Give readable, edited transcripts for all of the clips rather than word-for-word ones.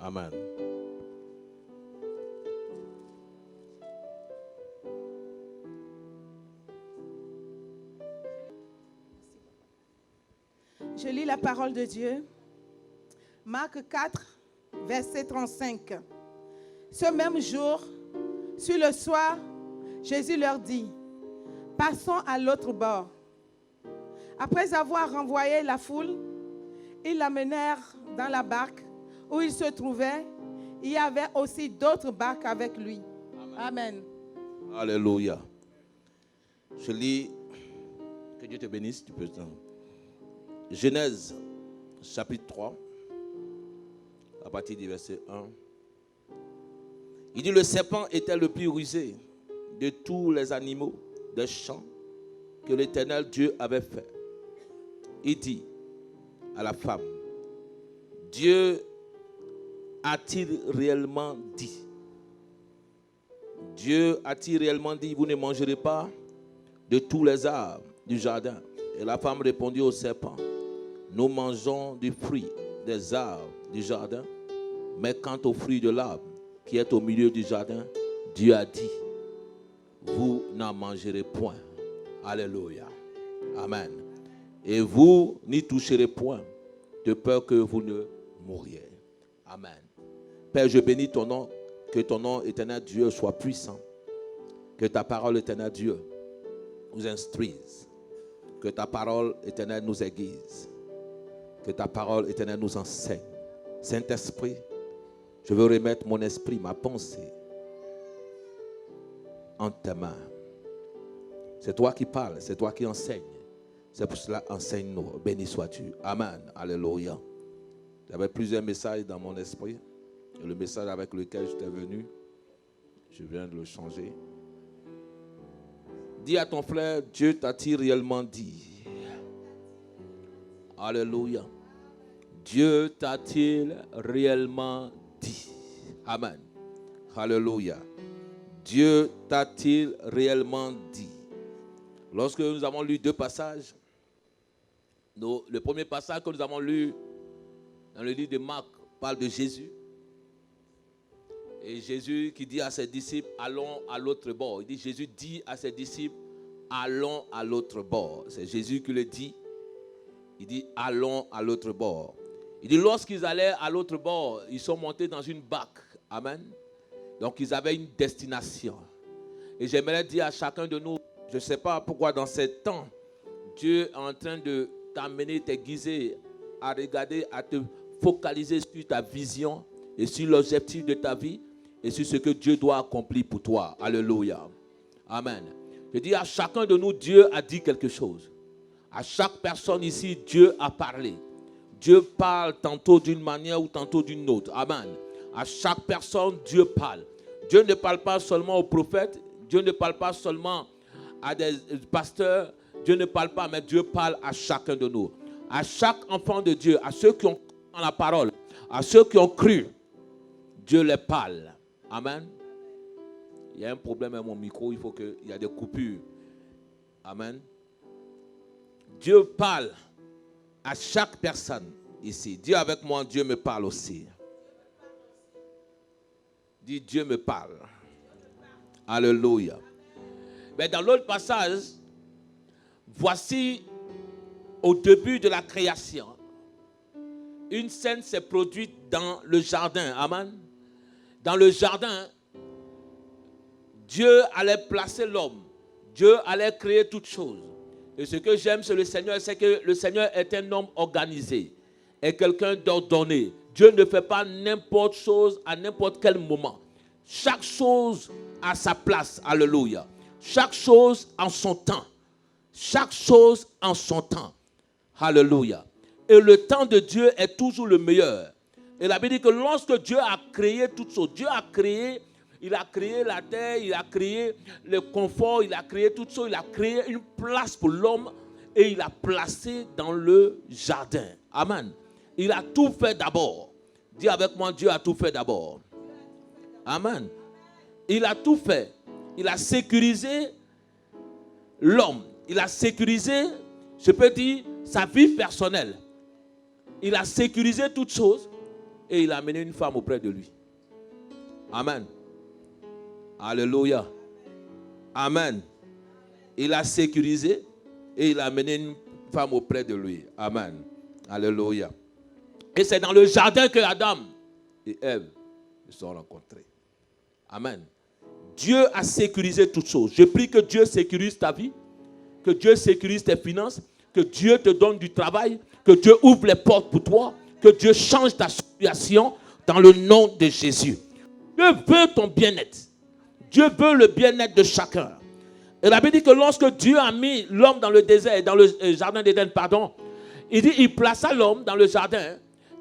Amen. Je lis la parole de Dieu. Marc 4, verset 35. Ce même jour, sur le soir, Jésus leur dit, « Passons à l'autre bord. » Après avoir renvoyé la foule, ils l'amenèrent dans la barque où il se trouvait. Il y avait aussi d'autres barques avec lui. Amen. Alléluia. Je lis, que Dieu te bénisse, tu peux. Genèse, chapitre 3, à partir du verset 1. Il dit, le serpent était le plus rusé de tous les animaux des champs que l'Éternel Dieu avait fait. Il dit à la femme, Dieu a-t-il réellement dit? Dieu a-t-il réellement dit, vous ne mangerez pas de tous les arbres du jardin? Et la femme répondit au serpent, nous mangeons du fruit des arbres du jardin, mais quant au fruit de l'arbre qui est au milieu du jardin, Dieu a dit, vous n'en mangerez point. Alléluia. Amen. Et vous n'y toucherez point, de peur que vous ne mouriez. Amen. Père, je bénis ton nom, que ton nom, éternel Dieu, soit puissant. Que ta parole, éternel Dieu, nous instruise. Que ta parole, éternel, nous aiguise. Que ta parole, éternel, nous enseigne. Saint-Esprit, je veux remettre mon esprit, ma pensée en tes mains. C'est toi qui parles, c'est toi qui enseignes. C'est pour cela, enseigne-nous. Béni sois-tu. Amen. Alléluia. J'avais plusieurs messages dans mon esprit. Et le message avec lequel j'étais venu, je viens de le changer. Dis à ton frère, Dieu t'a-t-il réellement dit? Alléluia. Dieu t'a-t-il réellement dit? Amen. Alléluia. Dieu t'a-t-il réellement dit? Lorsque nous avons lu deux passages, le premier passage que nous avons lu dans le livre de Marc parle de Jésus. Et Jésus qui dit à ses disciples, allons à l'autre bord. Il dit, Jésus dit à ses disciples, allons à l'autre bord. C'est Jésus qui le dit. Il dit, allons à l'autre bord. Il dit, lorsqu'ils allaient à l'autre bord, ils sont montés dans une barque. Amen. Donc, ils avaient une destination. Et j'aimerais dire à chacun de nous, je ne sais pas pourquoi dans ces temps, Dieu est en train de t'amener, t'aiguiser, à regarder, à te focaliser sur ta vision et sur l'objectif de ta vie et sur ce que Dieu doit accomplir pour toi. Alléluia. Amen. Je dis à chacun de nous, Dieu a dit quelque chose. À chaque personne ici, Dieu a parlé. Dieu parle tantôt d'une manière ou tantôt d'une autre. Amen. À chaque personne, Dieu parle. Dieu ne parle pas seulement aux prophètes. Dieu ne parle pas seulement à des pasteurs. Dieu ne parle pas, mais Dieu parle à chacun de nous. À chaque enfant de Dieu, à ceux qui ont cru en la parole, à ceux qui ont cru, Dieu les parle. Amen. Il y a un problème avec mon micro, il y a des coupures. Amen. Dieu parle à chaque personne ici. Dis avec moi, Dieu me parle aussi. Dis, Dieu me parle. Alléluia. Mais dans l'autre passage, voici au début de la création, une scène s'est produite dans le jardin. Amen. Dans le jardin, Dieu allait placer l'homme. Dieu allait créer toutes choses. Et ce que j'aime sur le Seigneur, c'est que le Seigneur est un homme organisé, est quelqu'un d'ordonné. Dieu ne fait pas n'importe chose à n'importe quel moment. Chaque chose a sa place. Alléluia. Chaque chose en son temps. Chaque chose en son temps. Alléluia. Et le temps de Dieu est toujours le meilleur. Et la Bible dit que lorsque Dieu a créé toutes choses, Dieu a créé, il a créé la terre, il a créé le confort, il a créé toutes choses, il a créé une place pour l'homme et il a placé dans le jardin. Amen. Il a tout fait d'abord. Dis avec moi, Dieu a tout fait d'abord. Amen. Il a tout fait. Il a sécurisé l'homme. Il a sécurisé, je peux dire, sa vie personnelle. Il a sécurisé toutes choses. et il a amené une femme auprès de lui. Amen. Alléluia. Amen. Il a sécurisé et il a amené une femme auprès de lui. Amen. Alléluia. Et c'est dans le jardin que Adam et Ève se sont rencontrés. Amen. Dieu a sécurisé toutes choses. Je prie que Dieu sécurise ta vie, que Dieu sécurise tes finances, que Dieu te donne du travail, que Dieu ouvre les portes pour toi, que Dieu change ta situation dans le nom de Jésus. Dieu veut ton bien-être. Dieu veut le bien-être de chacun. Et la Bible dit que lorsque Dieu a mis l'homme dans le désert, dans le jardin d'Éden, il dit il plaça l'homme dans le jardin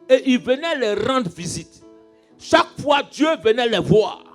et il venait les rendre visite. Chaque fois, Dieu venait les voir.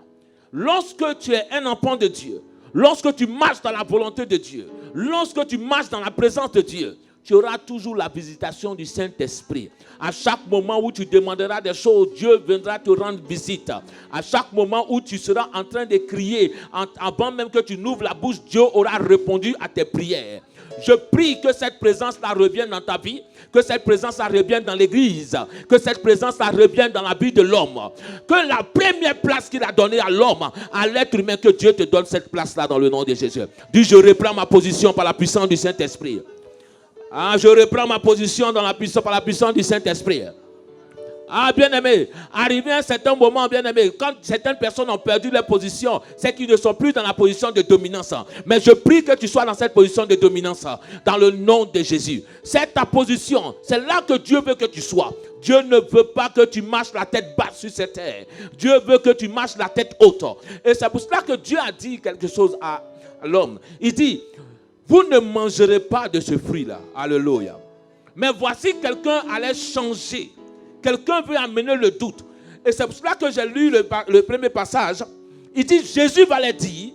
Lorsque tu es un enfant de Dieu, lorsque tu marches dans la volonté de Dieu, lorsque tu marches dans la présence de Dieu, tu auras toujours la visitation du Saint-Esprit. À chaque moment où tu demanderas des choses, Dieu viendra te rendre visite. À chaque moment où tu seras en train de crier, avant même que tu n'ouvres la bouche, Dieu aura répondu à tes prières. Je prie que cette présence-là revienne dans ta vie, que cette présence-là revienne dans l'église, que cette présence-là revienne dans la vie de l'homme. Que la première place qu'il a donnée à l'homme, à l'être humain, que Dieu te donne cette place-là dans le nom de Jésus. Dis, je reprends ma position par la puissance du Saint-Esprit. Je reprends ma position dans la puissance, par la puissance du Saint-Esprit. Bien-aimé, arrivé à un certain moment, bien-aimé, quand certaines personnes ont perdu leur position, c'est qu'ils ne sont plus dans la position de dominance. Mais je prie que tu sois dans cette position de dominance, dans le nom de Jésus. C'est ta position, c'est là que Dieu veut que tu sois. Dieu ne veut pas que tu marches la tête basse sur cette terre. Dieu veut que tu marches la tête haute. Et c'est pour cela que Dieu a dit quelque chose à l'homme. Il dit, vous ne mangerez pas de ce fruit-là. Alléluia. Mais voici quelqu'un allait changer. Quelqu'un veut amener le doute. Et c'est pour cela que j'ai lu le premier passage. Il dit, Jésus va leur dire,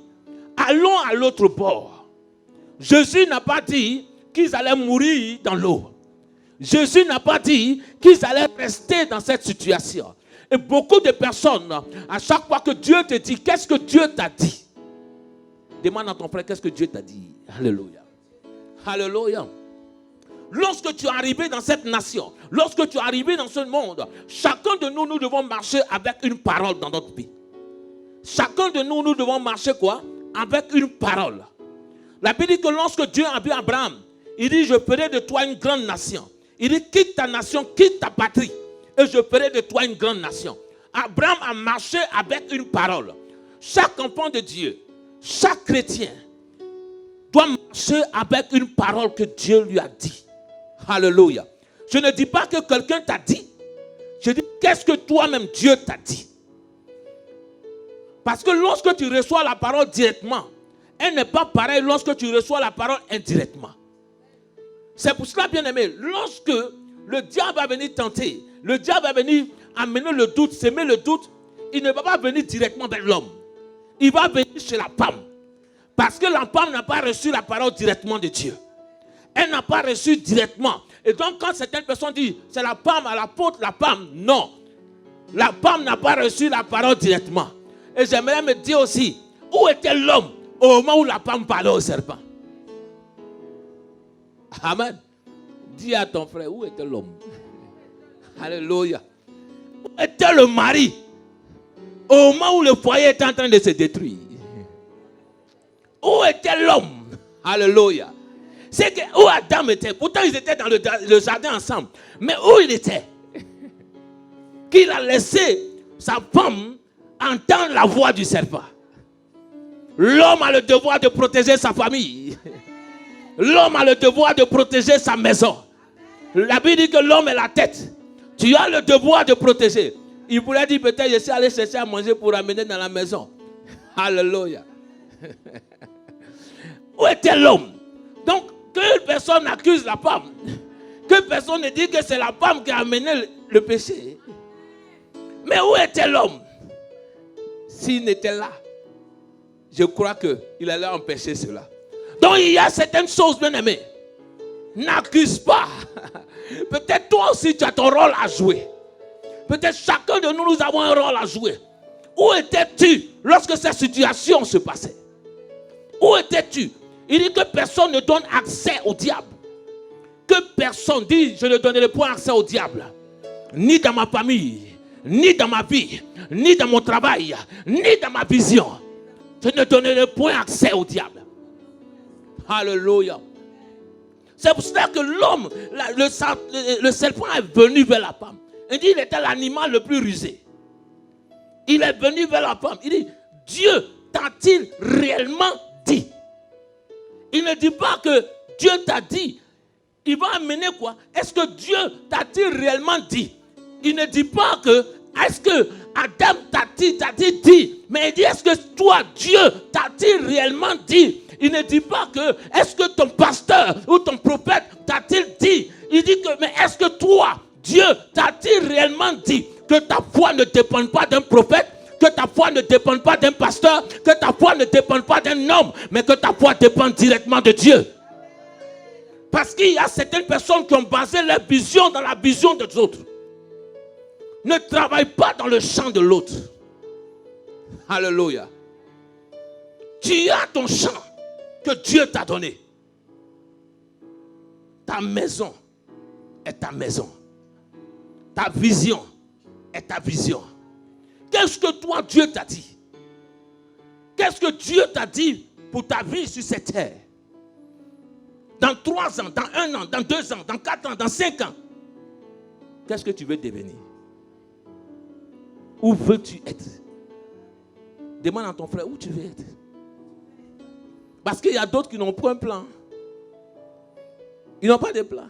allons à l'autre bord. Jésus n'a pas dit qu'ils allaient mourir dans l'eau. Jésus n'a pas dit qu'ils allaient rester dans cette situation. Et beaucoup de personnes, à chaque fois que Dieu te dit, qu'est-ce que Dieu t'a dit? Demande à ton frère, qu'est-ce que Dieu t'a dit? Alléluia. Alléluia. Lorsque tu es arrivé dans cette nation, lorsque tu es arrivé dans ce monde, chacun de nous, nous devons marcher avec une parole dans notre vie. Chacun de nous, nous devons marcher quoi? Avec une parole. La Bible dit que lorsque Dieu a vu Abraham, il dit, je ferai de toi une grande nation. Il dit, quitte ta nation, quitte ta patrie, et je ferai de toi une grande nation. Abraham a marché avec une parole. Chaque enfant de Dieu, chaque chrétien doit marcher avec une parole que Dieu lui a dit. Alléluia. Je ne dis pas que quelqu'un t'a dit. Je dis, qu'est-ce que toi-même Dieu t'a dit? Parce que lorsque tu reçois la parole directement, elle n'est pas pareille lorsque tu reçois la parole indirectement. C'est pour cela, bien aimé, lorsque le diable va venir tenter, le diable va venir amener le doute, s'aimer le doute, il ne va pas venir directement vers l'homme. Il va venir chez la femme. Parce que la femme n'a pas reçu la parole directement de Dieu. Elle n'a pas reçu directement. Et donc quand certaines personnes disent, c'est la femme à la faute, la femme, non. La femme n'a pas reçu la parole directement. Et j'aimerais me dire aussi, où était l'homme au moment où la femme parlait au serpent? Amen. Dis à ton frère, où était l'homme? Alléluia. Où était le mari au moment où le foyer était en train de se détruire? Où était l'homme? Alléluia. C'est que où Adam était. Pourtant ils étaient dans le jardin ensemble. Mais où il était? Qu'il a laissé sa femme entendre la voix du serpent. L'homme a le devoir de protéger sa famille. L'homme a le devoir de protéger sa maison. La Bible dit que l'homme est la tête. Tu as le devoir de protéger. Il pourrait dire peut-être je suis allé chercher à manger pour amener dans la maison. Alléluia. Où était l'homme? Donc, que personne n'accuse la femme. Que personne ne dit que c'est la femme qui a amené le péché. Mais où était l'homme? S'il n'était là, je crois qu'il allait empêcher cela. Donc, il y a certaines choses, bien aimées. N'accuse pas. Peut-être toi aussi, tu as ton rôle à jouer. Peut-être chacun de nous, nous avons un rôle à jouer. Où étais-tu lorsque cette situation se passait? Où étais-tu? Il dit que personne ne donne accès au diable. Que personne dit, je ne donnerai point accès au diable. Ni dans ma famille, ni dans ma vie, ni dans mon travail, ni dans ma vision. Je ne donnerai point accès au diable. Alléluia. C'est pour cela que l'homme, le serpent est venu vers la femme. Il dit, il était l'animal le plus rusé. Il est venu vers la femme. Il dit, Dieu t'a-t-il réellement dit? Il ne dit pas que Dieu t'a dit. Il va amener quoi? Est-ce que Dieu t'a-t-il réellement dit? Il ne dit pas que, est-ce que Adam t'a-t-il dit? Mais il dit, est-ce que toi, Dieu t'a-t-il réellement dit? Il ne dit pas que, est-ce que ton pasteur ou ton prophète t'a-t-il dit? Il dit que, mais est-ce que toi, Dieu t'a-t-il réellement dit que ta foi ne dépend pas d'un prophète, que ta foi ne dépend pas d'un pasteur, que ta foi ne dépend pas d'un homme, mais que ta foi dépend directement de Dieu? Parce qu'il y a certaines personnes qui ont basé leur vision dans la vision des autres. Ne travaille pas dans le champ de l'autre. Alléluia. Tu as ton champ que Dieu t'a donné. Ta maison est ta maison. Ta vision est ta vision. Qu'est-ce que toi Dieu t'a dit? Qu'est-ce que Dieu t'a dit pour ta vie sur cette terre? Dans 3 ans, dans 1 an, dans 2 ans, dans 4 ans, dans 5 ans. Qu'est-ce que tu veux devenir? Où veux-tu être? Demande à ton frère où tu veux être. Parce qu'il y a d'autres qui n'ont pas un plan. Ils n'ont pas de plan.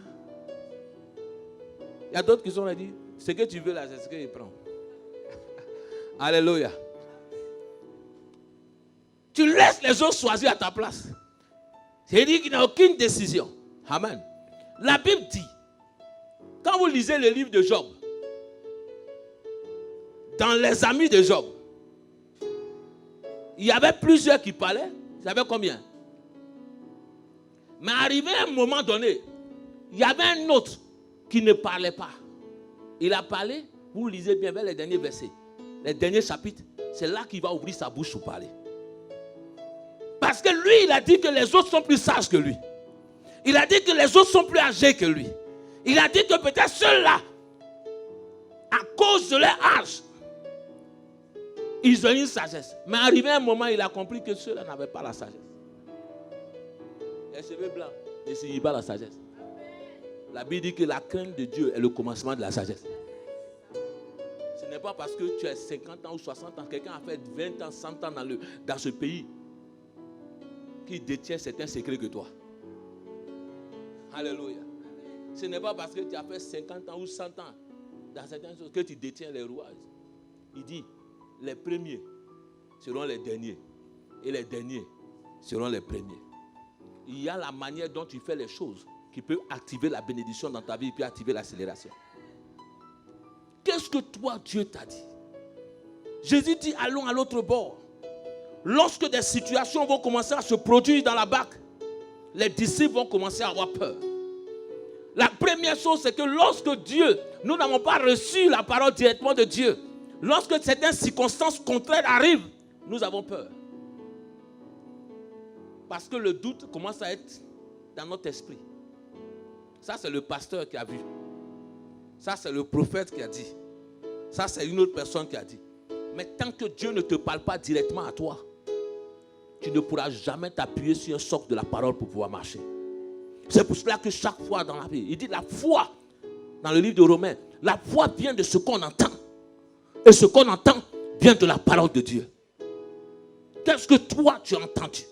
Il y a d'autres qui sont là et disent, ce que tu veux là, c'est ce qu'il prend. Alléluia. Tu laisses les autres choisir à ta place. C'est-à-dire qu'il n'y a aucune décision. Amen. La Bible dit, quand vous lisez le livre de Job, dans les amis de Job, il y avait plusieurs qui parlaient. Vous savez combien? Mais arrivé à un moment donné, il y avait un autre qui ne parlait pas. Il a parlé, vous lisez bien vers les derniers versets, les derniers chapitres, c'est là qu'il va ouvrir sa bouche pour parler. Parce que lui, il a dit que les autres sont plus sages que lui. Il a dit que les autres sont plus âgés que lui. Il a dit que peut-être ceux-là, à cause de leur âge, ils ont une sagesse. Mais arrivé à un moment, il a compris que ceux-là n'avaient pas la sagesse. Les cheveux blancs ne signifient pas la sagesse. La Bible dit que la crainte de Dieu est le commencement de la sagesse. Ce n'est pas parce que tu as 50 ans ou 60 ans, quelqu'un a fait 20 ans, 100 ans dans ce pays, qu'il détient certains secrets que toi. Alléluia. Ce n'est pas parce que tu as fait 50 ans ou 100 ans dans certaines choses que tu détiens les rouages. Il dit, les premiers seront les derniers et les derniers seront les premiers. Il y a la manière dont tu fais les choses qui peut activer la bénédiction dans ta vie et puis activer l'accélération. Qu'est-ce que toi, Dieu t'a dit? Jésus dit, allons à l'autre bord. Lorsque des situations vont commencer à se produire dans la barque, les disciples vont commencer à avoir peur. La première chose, c'est que lorsque Dieu, nous n'avons pas reçu la parole directement de Dieu, lorsque certaines circonstances contraires arrivent, nous avons peur. Parce que le doute commence à être dans notre esprit. Ça, c'est le pasteur qui a vu. Ça, c'est le prophète qui a dit. Ça, c'est une autre personne qui a dit. Mais tant que Dieu ne te parle pas directement à toi, tu ne pourras jamais t'appuyer sur un socle de la parole pour pouvoir marcher. C'est pour cela que chaque fois dans la vie, il dit la foi, dans le livre de Romains, la foi vient de ce qu'on entend. Et ce qu'on entend vient de la parole de Dieu. Qu'est-ce que toi tu as entendu?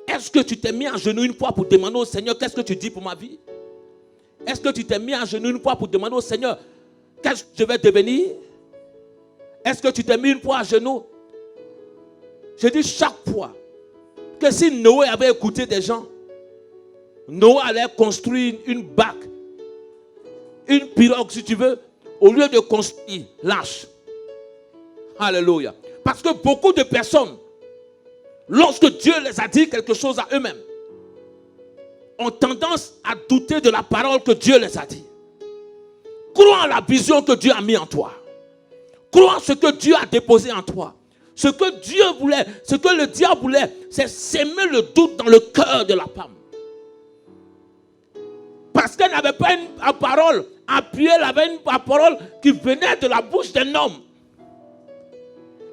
Est-ce que tu t'es mis à genoux une fois pour demander au Seigneur, qu'est-ce que tu dis pour ma vie? Est-ce que tu t'es mis à genoux une fois pour demander au Seigneur, qu'est-ce que je vais devenir? Est-ce que tu t'es mis une fois à genoux? Je dis chaque fois que si Noé avait écouté des gens, Noé allait construire une barque, une pirogue si tu veux, au lieu de construire l'arche. Alléluia. Parce que beaucoup de personnes, lorsque Dieu les a dit quelque chose à eux-mêmes, ont tendance à douter de la parole que Dieu les a dit. Crois en la vision que Dieu a mis en toi. Crois en ce que Dieu a déposé en toi. Ce que Dieu voulait, ce que le diable voulait, c'est s'aimer le doute dans le cœur de la femme. Parce qu'elle n'avait pas une parole appuyée, elle avait une parole qui venait de la bouche d'un homme.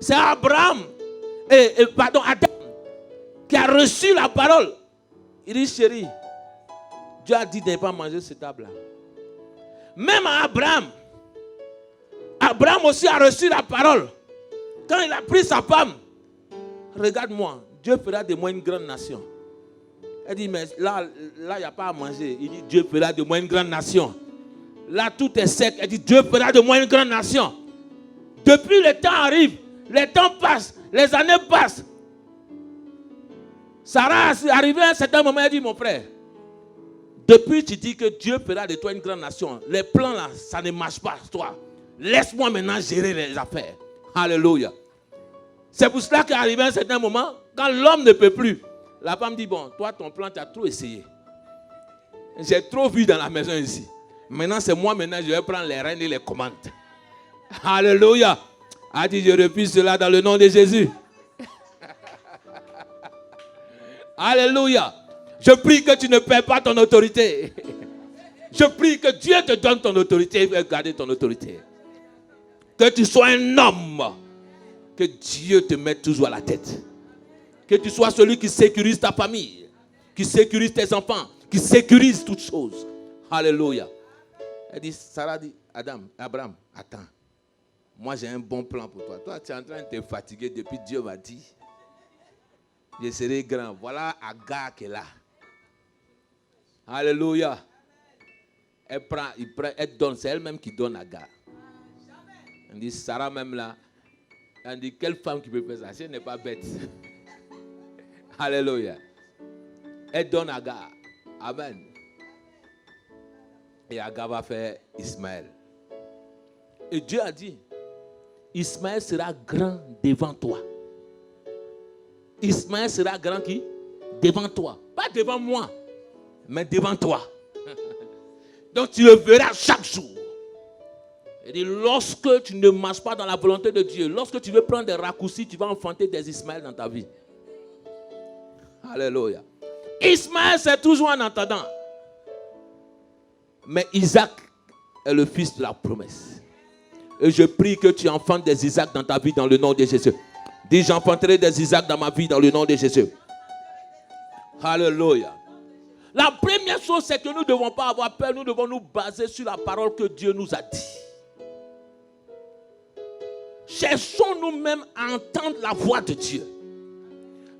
C'est Adam, qui a reçu la parole. Il dit, chérie, Dieu a dit de ne pas manger cette table-là. Même à Abraham aussi a reçu la parole. Quand il a pris sa femme, regarde-moi, Dieu fera de moi une grande nation. Elle dit, mais là, il n'y a pas à manger. Il dit, Dieu fera de moi une grande nation. Là, tout est sec. Elle dit, Dieu fera de moi une grande nation. Depuis, le temps arrive, les temps passent, les années passent. Sarah est arrivée à un certain moment, elle dit, mon frère, depuis tu dis que Dieu fera de toi une grande nation, les plans là, ça ne marche pas, toi. Laisse-moi maintenant gérer les affaires. Alléluia. C'est pour cela qu'à arrivé à un certain moment, quand l'homme ne peut plus, la femme dit, bon, toi ton plan, tu as trop essayé. J'ai trop vu dans la maison ici. Maintenant c'est moi, maintenant je vais prendre les rênes et les commandes. Alléluia. A dit, je refuse cela dans le nom de Jésus. Alléluia. Je prie que tu ne perds pas ton autorité. Je prie que Dieu te donne ton autorité et veut garder ton autorité. Que tu sois un homme. Que Dieu te mette toujours à la tête. Que tu sois celui qui sécurise ta famille. Qui sécurise tes enfants. Qui sécurise toutes choses. Alléluia. Elle dit, Sarah dit, Abraham, attends. Moi j'ai un bon plan pour toi. Toi tu es en train de te fatiguer depuis Dieu m'a dit. Je serai grand. Voilà Agar qui est là. Alléluia. Elle donne, c'est elle-même qui donne Agar. Elle dit, Sarah même là, elle dit, quelle femme qui peut faire ça? Si elle n'est pas bête. Alléluia. Elle donne Agar. Amen. Et Agar va faire Ismaël. Et Dieu a dit, Ismaël sera grand devant toi. Ismaël sera grand qui? Devant toi. Pas devant moi, mais devant toi. Donc tu le verras chaque jour. Il dit, lorsque tu ne marches pas dans la volonté de Dieu, lorsque tu veux prendre des raccourcis, tu vas enfanter des Ismaël dans ta vie. Alléluia. Ismaël, c'est toujours en entendant. Mais Isaac est le fils de la promesse. Et je prie que tu enfantes des Isaac dans ta vie dans le nom de Jésus. Dis, j'enfanterai des Isaac dans ma vie dans le nom de Jésus. Alléluia. La première chose, c'est que nous ne devons pas avoir peur. Nous devons nous baser sur la parole que Dieu nous a dit. Cherchons nous-mêmes à entendre la voix de Dieu.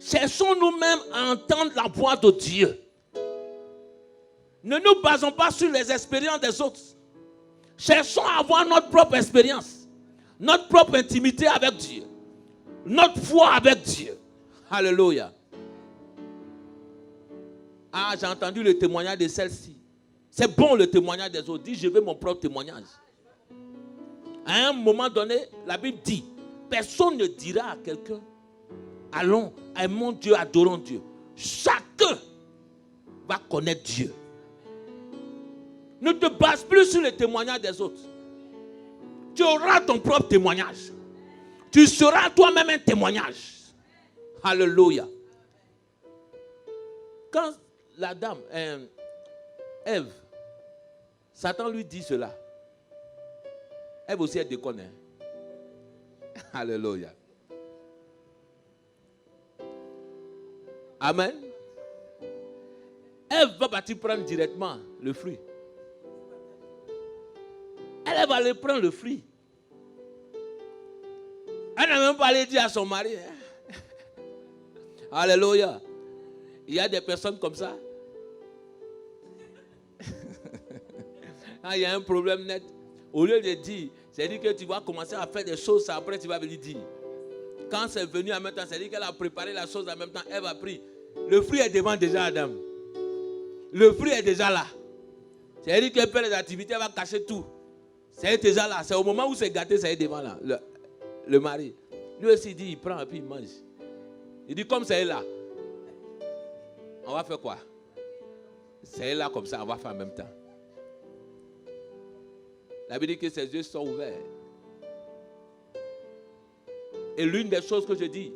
Cherchons nous-mêmes à entendre la voix de Dieu. Ne nous basons pas sur les expériences des autres. Cherchons à avoir notre propre expérience. Notre propre intimité avec Dieu. Notre foi avec Dieu. Alléluia. Ah, j'ai entendu le témoignage de celle-ci. C'est bon le témoignage des autres. Dis, je veux mon propre témoignage. À un moment donné, la Bible dit, personne ne dira à quelqu'un, allons, aimons Dieu, adorons Dieu. Chacun va connaître Dieu. Ne te base plus sur le témoignage des autres. Tu auras ton propre témoignage. Tu seras toi-même un témoignage. Alléluia. Quand la dame, Ève, Satan lui dit cela. Ève aussi, elle déconne. Alléluia. Amen. Ève va partir prendre directement le fruit. Elle va aller prendre le fruit. Elle n'a même pas allé dire à son mari. Alléluia. Il y a des personnes comme ça. Quand il y a un problème net, au lieu de dire, c'est dit que tu vas commencer à faire des choses, après tu vas venir dire. Quand c'est venu en même temps, c'est dit qu'elle a préparé la chose en même temps, elle va prier. Le fruit est devant déjà Adam. Le fruit est déjà là. C'est dit qu'elle fait les activités, elle va cacher tout. C'est déjà là. C'est au moment où c'est gâté, c'est devant là. Le mari. Lui aussi il dit, il prend et puis il mange. Il dit, comme c'est là, on va faire quoi? C'est là comme ça, on va faire en même temps. La Bible dit que ses yeux sont ouverts. Et l'une des choses que je dis,